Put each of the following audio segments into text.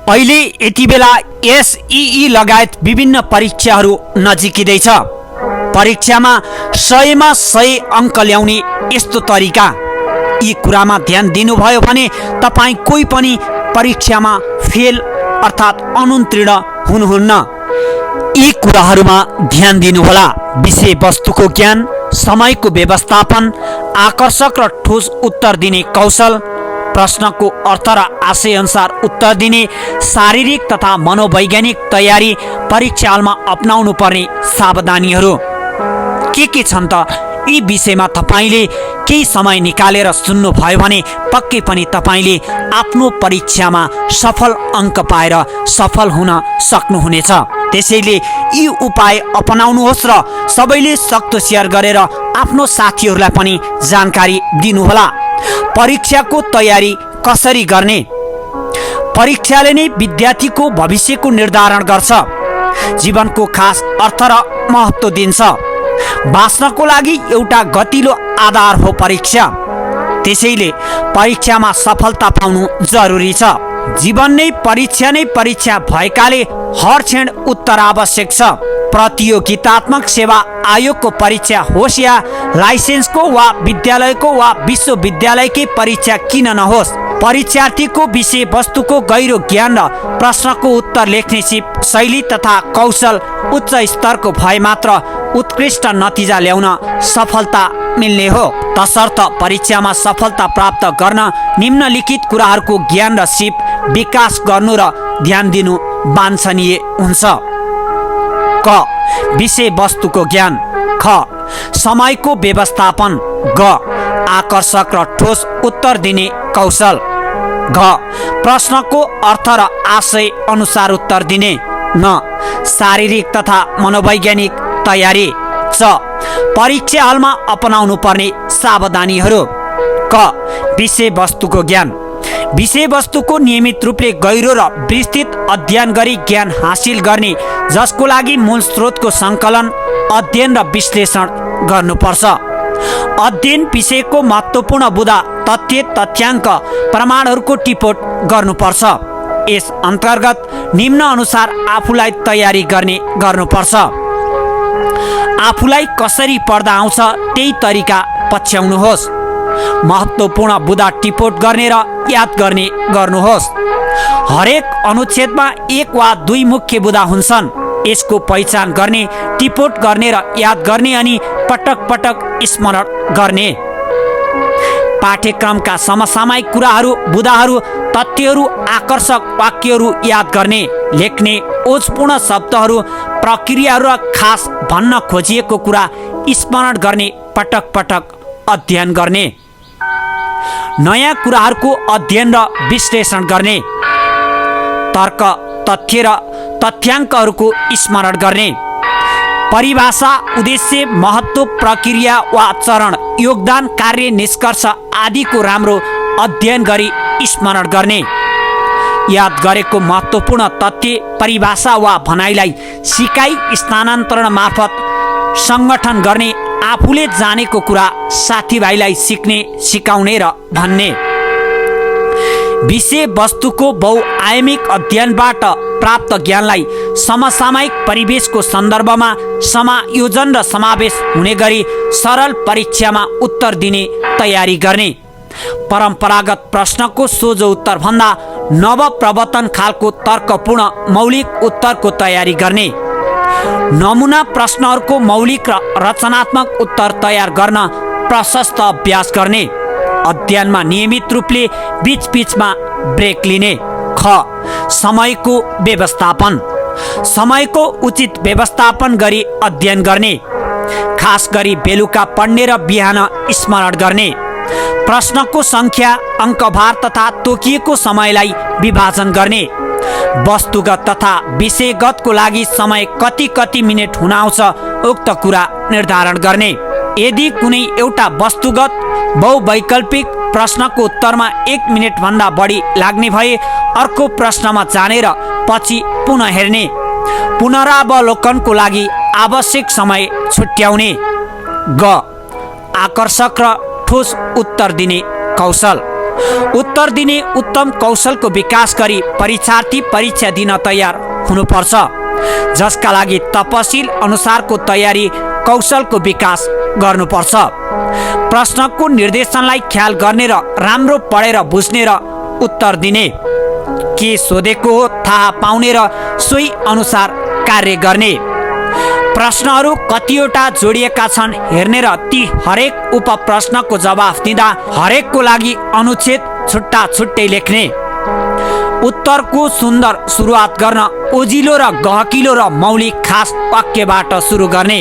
अहिले यति बेला एसईई लगायत विभिन्न परीक्षाहरू नजिकिँदैछ। परीक्षामा 100मा 100 अङ्क ल्याउने यस्तो तरिका, यी कुरामा ध्यान दिनुभयो भने तपाईँ कोही पनि परीक्षामा फेल अर्थात् अनुत्तीर्ण हुनुहुन्न। यी कुराहरूमा ध्यान दिनुहोला। विषयवस्तुको ज्ञान, समयको व्यवस्थापन, आकर्षक र ठोस उत्तर दिने कौशल, प्रश्नको अर्थ र आशय अनुसार उत्तर दिने, शारीरिक तथा मनोवैज्ञानिक तयारी, परीक्षा हलमा अपनाउनु पर्ने सावधानीहरू के छन् त? यी विषयमा तपाईले केही समय निकालेर सुन्नुभयो भने पक्कै पनि तपाईले आफ्नो परीक्षामा सफल अङ्क पाएर सफल हुन सक्नुहुनेछ। त्यसैले यी उपाय अपनाउनुहोस् र सबैले सक्दो सेयर गरेर आफ्नो साथीहरूलाई पनि जानकारी दिनुहोला। परीक्षाको तयारी कसरी गर्ने? परीक्षाले नै विद्यार्थीको भविष्यको निर्धारण गर्छ, जीवनको खास अर्थ र महत्त्व दिन्छ। बाँच्नको लागि एउटा गतिलो आधार हो परीक्षा। त्यसैले परीक्षामा सफलता पाउनु जरुरी छ। जीवन नै परीक्षा भएकाले हर क्षण उत्तर आवश्यक छ। प्रतियोगितात्मक सेवा आयोगको परीक्षा होस् या लाइसेन्सको वा विद्यालयको वा विश्वविद्यालयकै परीक्षा किन नहोस्, परीक्षार्थीको विषयवस्तुको गहिरो ज्ञान र प्रश्नको उत्तर लेख्ने सिप शैली तथा कौशल उच्च स्तरको भए मात्र उत्कृष्ट नतिजा ल्याउन सफलता मिल्ने हो। तसर्थ परीक्षामा सफलता प्राप्त गर्न निम्नलिखित कुराहरूको ज्ञान र सिप विकास गर्नु र ध्यान दिनु वाञ्छनीय हुन्छ। क. विषयवस्तुको ज्ञान। ख. समयको व्यवस्थापन। ग. आकर्षक र ठोस उत्तर दिने कौशल। घ. प्रश्नको अर्थ र आशय अनुसार उत्तर दिने। न. शारीरिक तथा मनोवैज्ञानिक तयारी। च. परीक्षा हलमा अपनाउनु पर्ने सावधानीहरू। क. विषयवस्तुको ज्ञान। विषयवस्तुको नियमित रूपले गहिरो र विस्तृत अध्ययन गरी ज्ञान हासिल गर्ने, जसको लागि मूल स्रोतको सङ्कलन, अध्ययन र विश्लेषण गर्नुपर्छ। अध्ययन विषयको महत्त्वपूर्ण बुदा, तथ्य, तथ्याङ्क, प्रमाणहरूको टिपोट गर्नुपर्छ। यस अन्तर्गत निम्न अनुसार आफूलाई तयारी गर्नुपर्छ। आफूलाई कसरी पढ्दा आउँछ त्यही तरिका पछ्याउनुहोस्। महत्त्वपूर्ण बुदा टिपोट गर्ने र याद गर्ने गर्नुहोस्। हरेक अनुच्छेदमा 1 वा 2 मुख्य बुदा हुन्छन्। यसको पहिचान गर्ने, टिपोट गर्ने र याद गर्ने अनि पटक पटक स्मरण गर्ने। पाठ्यक्रमका समसामयिक कुराहरू, बुदाहरू, तथ्यहरू, आकर्षक वाक्यहरू याद गर्ने, लेख्ने, ओजपूर्ण शब्दहरू, प्रक्रियाहरू र खास भन्न खोजिएको कुरा स्मरण गर्ने, पटक पटक अध्ययन गर्ने। नयाँ कुराहरूको अध्ययन र विश्लेषण गर्ने, तर्क, तथ्य र तथ्याङ्कहरूको स्मरण गर्ने। परिभाषा, उद्देश्य, महत्त्व, प्रक्रिया वा चरण, योगदान, कार्य, निष्कर्ष आदिको राम्रो अध्ययन गरी स्मरण गर्ने। याद गरेको महत्त्वपूर्ण तथ्य, परिभाषा वा भनाइलाई सिकाइ स्थानान्तरण मार्फत सङ्गठन गर्ने, आफूले जानेको कुरा साथीभाइलाई सिक्ने, सिकाउने र भन्ने। विषयवस्तुको बहुआयामिक अध्ययनबाट प्राप्त ज्ञानलाई समसामयिक परिवेशको सन्दर्भमा समायोजन र समावेश हुने गरी सरल परीक्षामा उत्तर दिने तयारी गर्ने। परम्परागत प्रश्नको सोझो उत्तरभन्दा नवप्रवर्तन खालको तर्कपूर्ण मौलिक उत्तरको तयारी गर्ने। नमुना प्रश्नहरूको मौलिक र रचनात्मक उत्तर तयार गर्न प्रशस्त अभ्यास गर्ने। अध्ययनमा नियमित रूपले बीचबीचमा ब्रेक लिने। ख. समयको व्यवस्थापन। समयको उचित व्यवस्थापन गरी अध्ययन गर्ने, खास गरी बेलुका पढ्ने र बिहान स्मरण गर्ने। प्रश्नको सङ्ख्या, अङ्कभार तथा तोकिएको समयलाई विभाजन गर्ने। वस्तुगत तथा विषयगतको लागि समय कति मिनेट हुन आउँछ उक्त कुरा निर्धारण गर्ने। यदि कुनै एउटा वस्तुगत बहुवैकल्पिक प्रश्नको उत्तरमा 1 मिनेटभन्दा बढी लाग्ने भए अर्को प्रश्नमा जानेर पछि पुनः हेर्ने। पुनरावलोकनको लागि आवश्यक समय छुट्याउने। ग. आकर्षक र ठोस उत्तर दिने कौशल। उत्तर दिने उत्तम कौशलको विकास गरी परीक्षार्थी परीक्षा दिन तयार हुनुपर्छ, जसका लागि तपसिल अनुसारको तयारी कौशलको विकास गर्नुपर्छ। प्रश्नको निर्देशनलाई ख्याल गर्ने र राम्रो पढेर बुझ्ने र उत्तर दिने, के सोधेको हो थाहा पाउने र सोही अनुसार कार्य गर्ने, प्रश्नहरू कतिवटा जोडिएका छन् हेर्ने र ती हरेक उपप्रश्नको जवाफ दिँदा हरेकको लागि अनुच्छेद छुट्टा छुट्टै लेख्ने, उत्तरको सुन्दर सुरुवात गर्न ओजिलो र गहकिलो र मौलिक खास वाक्यबाट सुरु गर्ने,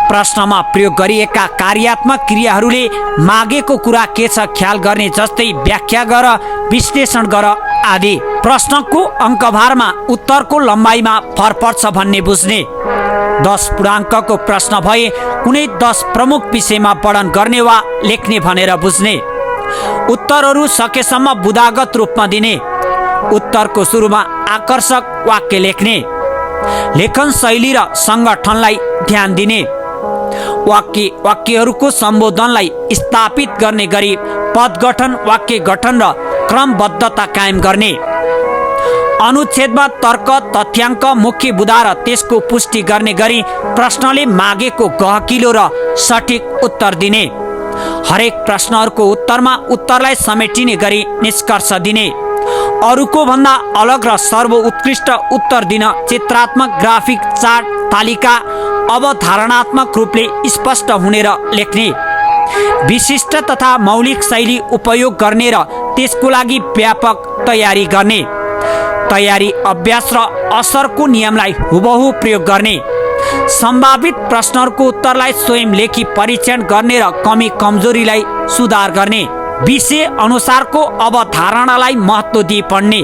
प्रश्नमा प्रयोग गरिएका कार्यात्मक क्रियाहरूले मागेको कुरा के छ ख्याल गर्ने, जस्तै व्याख्या गर, विश्लेषण गर आदि। प्रश्नको अङ्कभारमा उत्तरको लम्बाइमा फर पर्छ भन्ने बुझ्ने, 10 पूर्णाङ्कको प्रश्न भए कुनै 10 प्रमुख विषयमा वर्णन गर्ने वा लेख्ने भनेर बुझ्ने, उत्तरहरू सकेसम्म बुदागत रूपमा दिने, उत्तरको सुरुमा आकर्षक वाक्य लेख्ने, लेखन शैली र सङ्गठनलाई ध्यान दिने, वाक्यहरूको सम्बोधनलाई स्थापित गर्ने गरी पद गठन, वाक्य गठन र क्रमबद्धता कायम गर्ने, अनुच्छेदमा तर्क, तथ्याङ्क, मुख्य बुदा र त्यसको पुष्टि गर्ने गरी प्रश्नले मागेको गहकिलो र सठिक उत्तर दिने, हरेक प्रश्नहरूको उत्तरमा उत्तरलाई समेटिने गरी निष्कर्ष दिने, अरूको भन्दा अलग र सर्वोत्कृष्ट उत्तर दिन चित्रात्मक, ग्राफिक, चार्ट, तालिका अवधारणात्मक रूपले स्पष्ट हुने र लेख्ने, विशिष्ट तथा मौलिक शैली उपयोग गर्ने र त्यसको लागि व्यापक तयारी गर्ने, तयारी अभ्यास र असरको नियमलाई हुबहु प्रयोग गर्ने, सम्भावित प्रश्नहरूको उत्तरलाई स्वयं लेखी परीक्षण गर्ने र कमी कमजोरीलाई सुधार गर्ने, विषय अनुसारको अवधारणालाई महत्त्व दिई पढ्ने,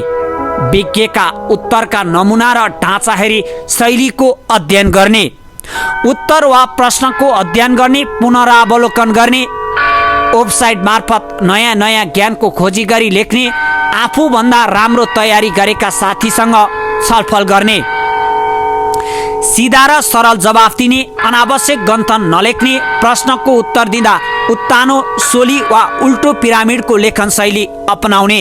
विज्ञका उत्तरका नमुना र ढाँचा हेरी शैलीको अध्ययन गर्ने, उत्तर वा प्रश्नको अध्ययन गर्ने, पुनरावलोकन गर्ने, वेबसाइट मार्फत नयाँ नयाँ ज्ञानको खोजी गरी लेख्ने, आफूभन्दा राम्रो तयारी गरेका साथीसँग छलफल गर्ने, सिधा र सरल जवाफ दिने, अनावश्यक गन्थन नलेख्ने, प्रश्नको उत्तर दिँदा उत्तानो, सोली वा उल्टो पिरामिडको लेखन शैली अपनाउने,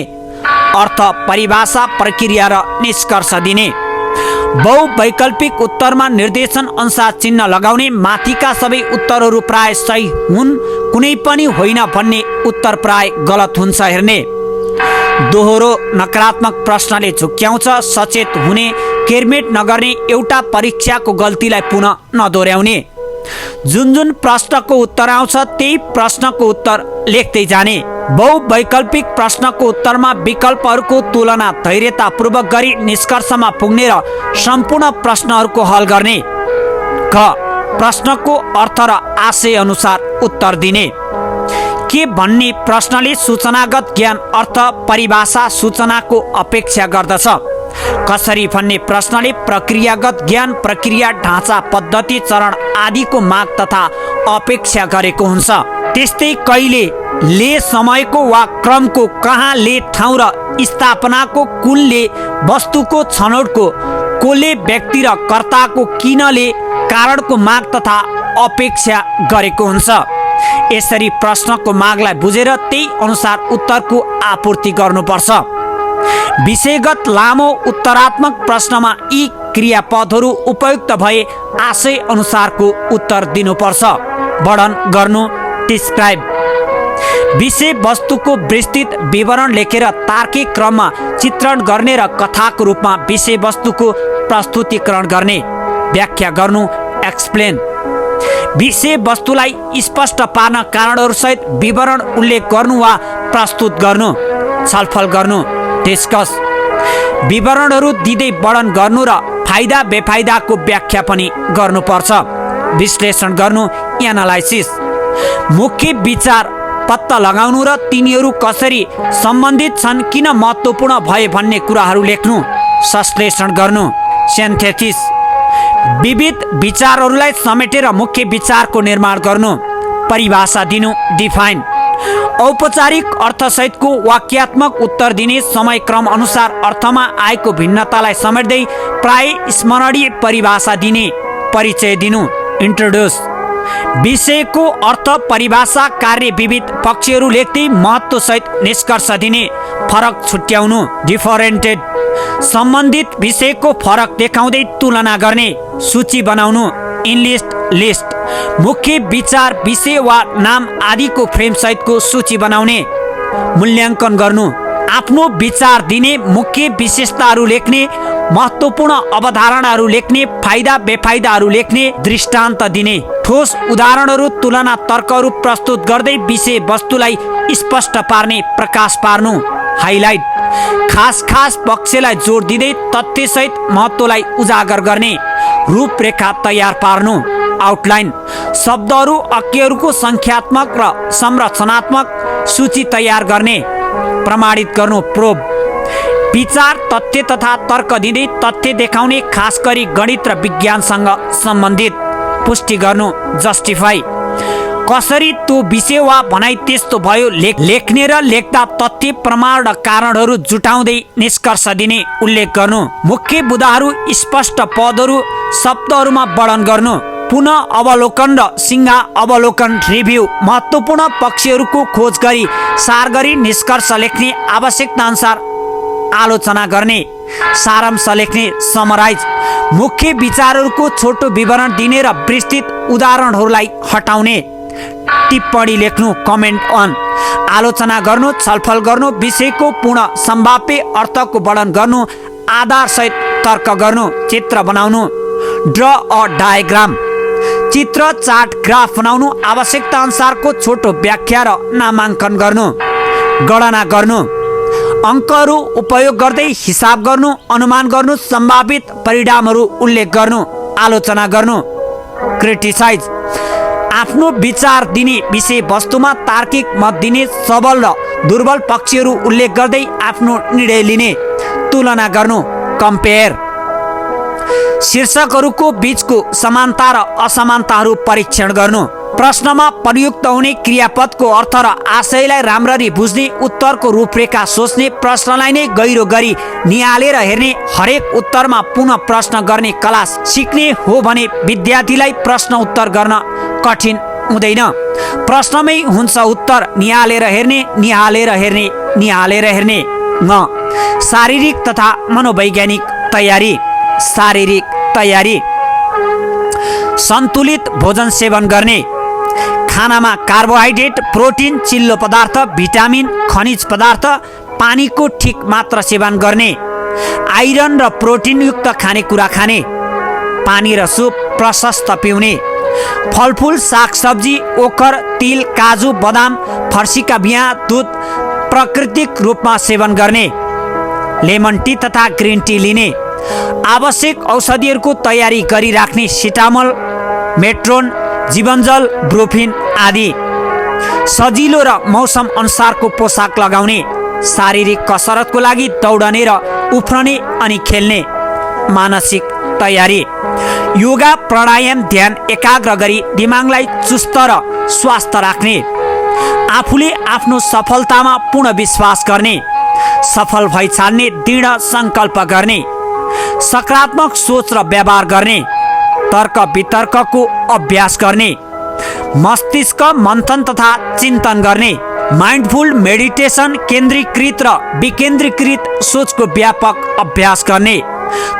अर्थ, परिभाषा, प्रक्रिया र निष्कर्ष दिने, बहुवैकल्पिक उत्तरमा निर्देशन अनुसार चिन्ह लगाउने, माथिका सबै उत्तरहरू प्राय सही हुन्, कुनै पनि होइन भन्ने उत्तर प्राय गलत हुन्छ हेर्ने, दोहोरो नकारात्मक प्रश्नले झुक्क्याउँछ, सचेत हुने, केरमेट नगर्ने, एउटा परीक्षाको गल्तीलाई पुनः नदोर्याउने, जुन जुन प्रश्नको उत्तर आउँछ त्यही प्रश्नको उत्तर लेख्दै जाने, बहुवैकल्पिक प्रश्नको उत्तरमा विकल्पहरूको तुलना धैर्यतापूर्वक गरी निष्कर्षमा पुग्ने र सम्पूर्ण प्रश्नहरूको हल गर्ने, क प्रश्नको अर्थ र आशय अनुसार उत्तर दिने, के भन्ने प्रश्नले सूचनागत ज्ञान, अर्थ, परिभाषा, सूचनाको अपेक्षा गर्दछ, कसरी भन्ने प्रश्नले प्रक्रियागत ज्ञान, प्रक्रिया, ढाँचा, पद्धति, चरण आदिको माग तथा अपेक्षा गरेको हुन्छ, त्यस्तै कहिले ले समयको वा क्रमको, कहाँ ले ठाउँ र स्थापनाको, कुनले वस्तुको छनौटको, कोले व्यक्ति र कर्ताको, किनले कारणको माग तथा अपेक्षा गरेको हुन्छ। यसरी प्रश्नको मागलाई बुझेर त्यही अनुसार उत्तरको आपूर्ति गर्नुपर्छ। विषयगत लामो उत्तरात्मक प्रश्नमा यी क्रियापदहरू उपयुक्त भए आशय अनुसारको उत्तर दिनुपर्छ। वर्णन गर्नु, डिस्क्राइब, विषय वस्तुको विस्तृत विवरण लेखेर तार्किक क्रममा चित्रण गर्ने र कथाको रूपमा विषय वस्तुको प्रस्तुतिकरण गर्ने। व्याख्या गर्नु, एक्सप्लेन, विषय वस्तुलाई स्पष्ट पार्न कारणहरूसहित विवरण उल्लेख गर्नु वा प्रस्तुत गर्नु। छलफल गर्नु, डिस्कस, विवरणहरू दिँदै वर्णन गर्नु र फाइदा बेफाइदाको व्याख्या पनि गर्नुपर्छ। विश्लेषण गर्नु, एनालाइसिस, मुख्य विचार पत्ता लगाउनु र तिनीहरू कसरी सम्बन्धित छन्, किन महत्त्वपूर्ण भए भन्ने कुराहरू लेख्नु। संश्लेषण गर्नु, सिन्थेसिस, विविध विचारहरूलाई समेटेर मुख्य विचारको निर्माण गर्नु। परिभाषा दिनु, डिफाइन, औपचारिक अर्थसहितको वाक्यात्मक उत्तर दिने, समय क्रम अनुसार अर्थमा आएको भिन्नतालाई समेट्दै प्राय स्मरणीय परिभाषा दिने। परिचय दिनु, इन्ट्रोड्युस, विषयको अर्थ परिभाषा कार्य विविध पक्षहरू लेख्दै महत्त्वसहित निष्कर्ष दिने फरक छुट्याउनु डिफरेन्टेड सम्बन्धित विषयको फरक देखाउँदै तुलना गर्ने सूची बनाउनु इनलिस्ट लिस्ट मुख्य विचार विषय वा नाम आदिको फ्रेमसहितको सूची बनाउने मूल्याङ्कन गर्नु आफ्नो विचार दिने मुख्य विशेषताहरू लेख्ने महत्त्वपूर्ण अवधारणाहरू लेख्ने फाइदा बेफाइदाहरू लेख्ने दृष्टान्त दिने ठोस उदाहरणहरू तुलना तर्कहरू प्रस्तुत गर्दै विषय वस्तुलाई स्पष्ट पार्ने प्रकाश पार्नु हाइलाइट खास पक्षलाई जोड दिँदै तथ्यसहित महत्त्वलाई उजागर गर्ने रूपरेखा तयार पार्नु आउटलाइन शब्दहरू वाक्यहरूको सङ्ख्यात्मक र संरचनात्मक सूची तयार गर्ने प्रमाणित गर्नु प्रोब विचार तथ्य तथा तर्क दिँदै तथ्य देखाउने खास गरी गणित र विज्ञानसँग सम्बन्धित पुष्टि गर्नु जस्टिफाई कसरी त्यो विषय वा भनाइ त्यस्तो भयो लेख्ने र लेख्दा तथ्य प्रमाण र कारणहरू जुटाउँदै निष्कर्ष दिने उल्लेख गर्नु मुख्य बुदाहरू स्पष्ट पदहरू शब्दहरूमा वर्णन गर्नु पुनः अवलोकन र सिंहा अवलोकन रिभ्यू महत्त्वपूर्ण पक्षहरूको खोज गरी सार गरी निष्कर्ष लेख्ने आवश्यकता अनुसार आलोचना गर्ने सारांश लेख्ने समराइज मुख्य विचारहरूको छोटो विवरण दिने र विस्तृत उदाहरणहरूलाई हटाउने टिप्पणी लेख्नु कमेन्ट अन आलोचना गर्नु छलफल गर्नु विषयको पूर्ण सम्भाव्य अर्थको वर्णन गर्नु आधारसहित तर्क गर्नु चित्र बनाउनु ड्र अ डायग्राम चित्र चार्ट ग्राफ बनाउनु आवश्यकता अनुसारको छोटो व्याख्या र नामाङ्कन गर्नु गणना गर्नु अङ्कहरू उपयोग गर्दै हिसाब गर्नु अनुमान गर्नु सम्भावित परिणामहरू उल्लेख गर्नु आलोचना गर्नु क्रिटिसाइज आफ्नो विचार दिने विषय वस्तुमा तार्किक मत दिने सबल र दुर्बल पक्षहरू उल्लेख गर्दै आफ्नो निर्णय लिने तुलना गर्नु कम्पेयर शीर्षकहरूको बीचको समानता र असमानताहरू परीक्षण गर्नु प्रश्नमा प्रयुक्त हुने क्रियापदको अर्थ र आशयलाई राम्ररी बुझ्ने उत्तरको रूपरेखा सोच्ने प्रश्नलाई नै गहिरो गरी निहालेर हेर्ने हरेक उत्तरमा पुनः प्रश्न गर्ने कला सिक्ने हो भने विद्यार्थीलाई प्रश्न उत्तर गर्न कठिन हुँदैन प्रश्नमै हुन्छ उत्तर निहालेर हेर्ने शारीरिक तथा मनोवैज्ञानिक तयारी शारीरिक तयारी सन्तुलित भोजन सेवन गर्ने खानामा कार्बोहाइड्रेट प्रोटिन चिल्लो पदार्थ भिटामिन खनिज पदार्थ पानीको ठिक मात्रा सेवन गर्ने आइरन र प्रोटिनयुक्त खानेकुरा खाने पानी र सुप प्रशस्त पिउने फलफुल सागसब्जी ओखर तिल काजु बदाम फर्सीका बिया दुध प्राकृतिक रूपमा सेवन गर्ने लेमन टी तथा ग्रिन टी लिने आवश्यक औषधिहरूको तयारी गरिराख्ने सिटामोल मेट्रोन जीवनजल ब्रोफिन आदि सजिलो र मौसम अनुसारको पोसाक लगाउने शारीरिक कसरतको लागि दौडने र उफ्रने अनि खेल्ने मानसिक तयारी योगा प्राणायाम ध्यान एकाग्र गरी दिमागलाई चुस्त र स्वस्थ राख्ने आफूले आफ्नो सफलतामा पूर्ण विश्वास गर्ने सफल भइछाड्ने दृढ सङ्कल्प गर्ने सकारात्मक सोच र व्यवहार गर्ने तर्क वितर्कको अभ्यास गर्ने मस्तिष्क मन्थन तथा चिन्तन गर्ने माइन्डफुल मेडिटेसन केन्द्रीकृत र विकेन्द्रीकृत सोचको व्यापक अभ्यास गर्ने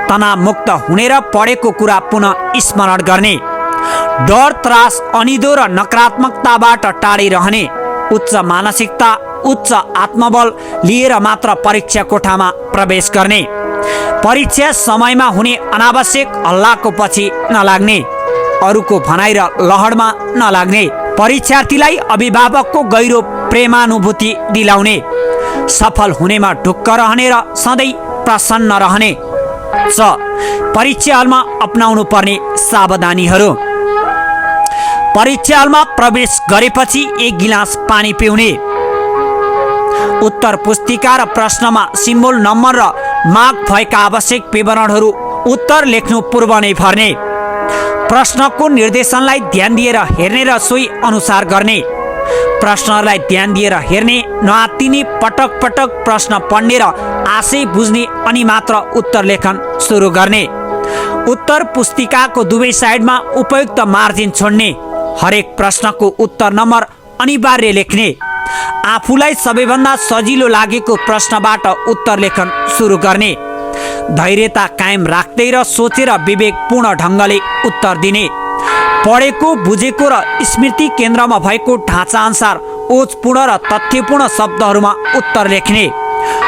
तनावमुक्त हुने र पढेको कुरा पुनः स्मरण गर्ने डर त्रास अनिदो र नकारात्मकताबाट टाढी रहने उच्च मानसिकता उच्च आत्मबल लिएर मात्र परीक्षा कोठामा प्रवेश गर्ने परीक्षा समयमा हुने अनावश्यक हल्लाको पछि नलाग्ने अरूको भनाइ र लहरमा नलाग्ने परीक्षार्थीलाई अभिभावकको गहिरो प्रेमानुभूति दिलाउने सफल हुनेमा ढुक्क रहने र सधैँ प्रसन्न रहने परीक्षा हलमा अपनाउनु पर्ने सावधानीहरू परीक्षा हलमा प्रवेश गरेपछि 1 गिलास पानी पिउने उत्तर पुस्तिका र प्रश्नमा सिम्बोल नम्बर र माग भएका आवश्यक विवरणहरू उत्तर लेख्नु पूर्व नै भर्ने प्रश्नको निर्देशनलाई ध्यान दिएर हेर्ने र सोही अनुसार गर्ने प्रश्नहरूलाई ध्यान दिएर हेर्ने नआत्तिने पटक पटक प्रश्न पढ्ने र आशय बुझ्ने अनि मात्र उत्तर लेखन सुरु गर्ने उत्तर पुस्तिकाको दुवै साइडमा उपयुक्त मार्जिन छोड्ने हरेक प्रश्नको उत्तर नम्बर अनिवार्य लेख्ने, आफूलाई सबैभन्दा सजिलो लागेको प्रश्नबाट उत्तर लेखन सुरु गर्ने, धैर्यता कायम राख्दै र सोचेर विवेकपूर्ण ढङ्गले उत्तर दिने, पढेको बुझेको र स्मृति केन्द्रमा भएको ढाँचा अनुसार ओजपूर्ण र तथ्यपूर्ण शब्दहरूमा उत्तर लेख्ने,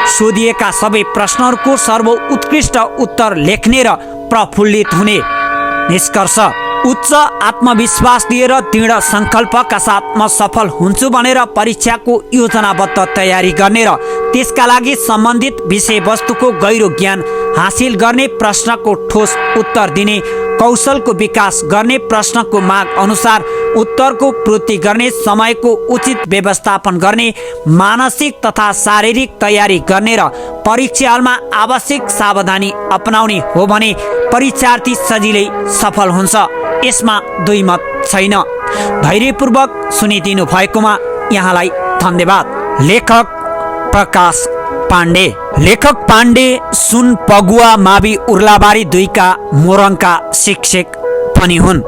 सोधिएका सबै प्रश्नहरूको सर्वोत्कृष्ट उत्तर लेख्ने र प्रफुल्लित हुने। निष्कर्ष, उच्च आत्मविश्वास लिएर दृढ सङ्कल्पका साथ म सफल हुन्छु भनेर परीक्षाको योजनाबद्ध तयारी गर्ने र त्यसका लागि सम्बन्धित विषयवस्तुको गहिरो ज्ञान हासिल गर्ने, प्रश्नको ठोस उत्तर दिने, कौशलको विकास गर्ने, प्रश्नको माग अनुसार उत्तरको पूर्ति गर्ने, समयको उचित व्यवस्थापन गर्ने, मानसिक तथा शारीरिक तयारी गर्ने र परीक्षामा आवश्यक सावधानी अपनाउने हो भने परीक्षार्थी सजिलै सफल हुन्छ। यसमा दुई मत छैन। धैर्यपूर्वक सुनिदिनु भएकोमा यहाँलाई धन्यवाद। लेखक प्रकाश पाण्डे। लेखक पाण्डे सुन पगुवा मावि उर्लाबारी 2 का मोरङका शिक्षक पनि हुन्।